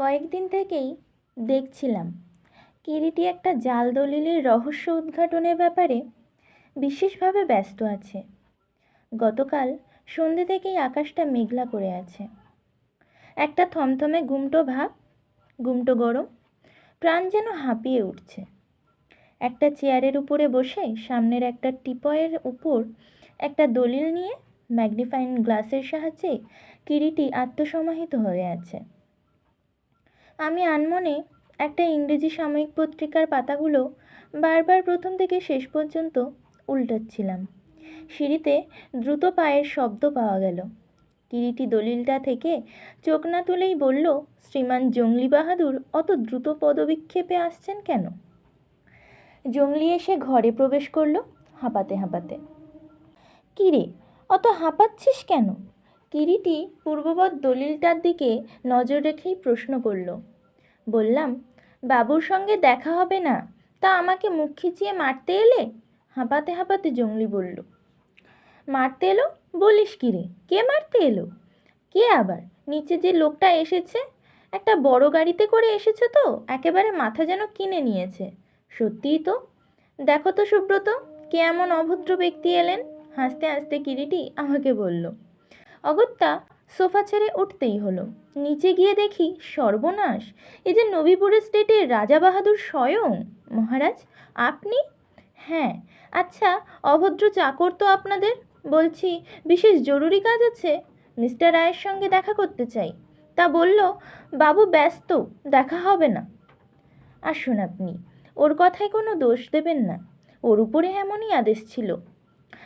কয়েকদিন থেকেই দেখছিলাম কিরিটি একটা জাল দলিলের রহস্য উদ্ঘাটনের ব্যাপারে বিশেষভাবে ব্যস্ত আছে। গতকাল সন্ধ্যে থেকেই আকাশটা মেঘলা করে আছে, একটা থমথমে গুমটো ভাব, গুমটো গরম, প্রাণ যেন হাঁপিয়ে উঠছে। একটা চেয়ারের উপরে বসে সামনের একটা টিপয়ের উপর একটা দলিল নিয়ে ম্যাগনিফাইং গ্লাসের সাহায্যে কিরিটি আত্মসমাহিত হয়ে আছে। আমি আনমনে একটা ইংরেজি সাময়িক পত্রিকার পাতাগুলো বারবার প্রথম থেকে শেষ পর্যন্ত উল্টাচ্ছিলাম। সিঁড়িতে দ্রুত পায়ের শব্দ পাওয়া গেল। কিরিটি দলিলটা থেকে চোখ না তুলেই বলল, শ্রীমান জংলি বাহাদুর অত দ্রুত পদবিক্ষেপে আসছেন কেন? জংলি এসে ঘরে প্রবেশ করলো হাঁপাতে হাঁপাতে। কিরে, অত হাঁপাচ্ছিস কেন? কিরিটি পূর্ববৎ দলিলটার দিকে নজর রেখেই প্রশ্ন করল। বললাম, বাবুর সঙ্গে দেখা হবে না, তা আমাকে মুখ খিচিয়ে মারতে এলে? হাঁপাতে হাঁপাতে জংলি বলল। মারতে এলো বলিস কি রে? কে মারতে এলো? কে আবার? নিচে যে লোকটা এসেছে, একটা বড় গাড়িতে করে এসেছে তো, একেবারে মাথা যেন কিনে নিয়েছে। সত্যিই তো। দেখো তো সুব্রত, কে এমন অভদ্র ব্যক্তি এলেন? হাসতে হাসতে কিরিটি আমাকে বলল। অগত্যা সোফা ছেড়ে উঠতেই হলো। নিচে গিয়ে দেখি সর্বনাশ, এই যে নবীপুরের স্টেটের রাজা বাহাদুর স্বয়ং। মহারাজ, আপনি? হ্যাঁ। আচ্ছা, অভদ্র চাকর তো আপনাদের? বলছি, বিশেষ জরুরি কাজ আছে, মিস্টার রায়ের সঙ্গে দেখা করতে চাই। তা বলল, বাবু ব্যস্ত, দেখা হবে না। আসুন আপনি, ওর কথায় কোনো দোষ দেবেন না, ওর উপরে এমনই আদেশ ছিল।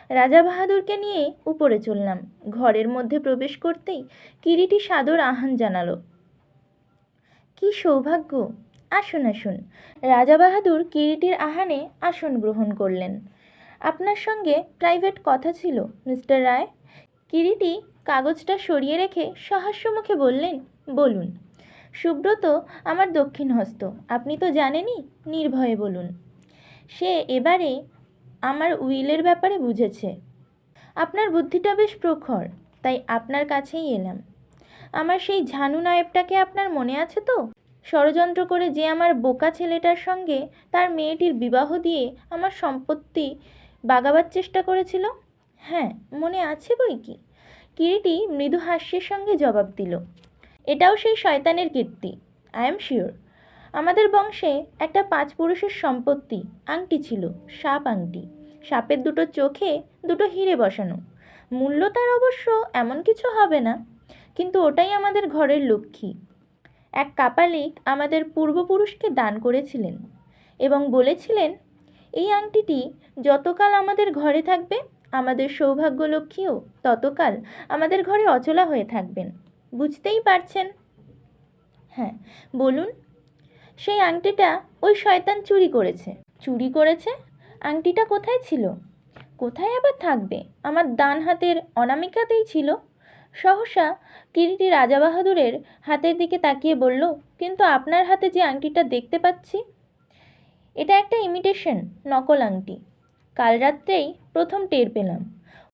রাজা বাহাদুরকে নিয়ে উপরে চললাম। ঘরের মধ্যে প্রবেশ করতেই কিরিটি সাদর আহ্বান জানালো। কি সৌভাগ্য! আসুন আসুন। রাজা বাহাদুর কিরিটির আহ্বানে আসন গ্রহণ করলেন। আপনার সঙ্গে প্রাইভেট কথা ছিল, মিস্টার রায়। কিরিটি কাগজটা সরিয়ে রেখে সহাস্য মুখে বললেন, বলুন। সুব্রত আমার দক্ষিণ হস্ত, আপনি তো জানেনই, নির্ভয়ে বলুন। সে এবারে আমার উইলের ব্যাপারে বুঝেছে। আপনার বুদ্ধিটা বেশ প্রখর, তাই আপনার কাছেই এলাম। আমার সেই ঝানু নায়েবটাকে আপনার মনে আছে তো? ষড়যন্ত্র করে যে আমার বোকা ছেলেটার সঙ্গে তার মেয়েটির বিবাহ দিয়ে আমার সম্পত্তি বাগাবার চেষ্টা করেছিল? হ্যাঁ, মনে আছে বই কি। কিরিটি মৃদু হাস্যের সঙ্গে জবাব দিল, এটাও সেই শয়তানের কীর্তি, আই এম শিওর। আমাদের বংশে একটা 5 পুরুষের সম্পত্তি আংটি ছিল, সাপ আংটি। সাপের দুটো চোখে দুটো হিরে বসানো। মূল্য তার অবশ্য এমন কিছু হবে না, কিন্তু ওটাই আমাদের ঘরের লক্ষ্মী। এক কাপালিক আমাদের পূর্বপুরুষকে দান করেছিলেন এবং বলেছিলেন, এই আংটিটি যতকাল আমাদের ঘরে থাকবে, আমাদের সৌভাগ্য লক্ষ্মীও ততকাল আমাদের ঘরে অচলা হয়ে থাকবেন। বুঝতেই পারছেন? হ্যাঁ, বলুন। সেই আংটিটা ওই শয়তান চুরি করেছে। চুরি করেছে? আংটিটা কোথায় ছিল? কোথায় আবার থাকবে, আমার ডান হাতের অনামিকাতেই ছিল। সহসা কিরিটি রাজা বাহাদুরের হাতের দিকে তাকিয়ে বলল, কিন্তু আপনার হাতে যে আংটিটা দেখতে পাচ্ছি, এটা একটা ইমিটেশন, নকল আংটি। কাল রাত্রেই প্রথম টের পেলাম।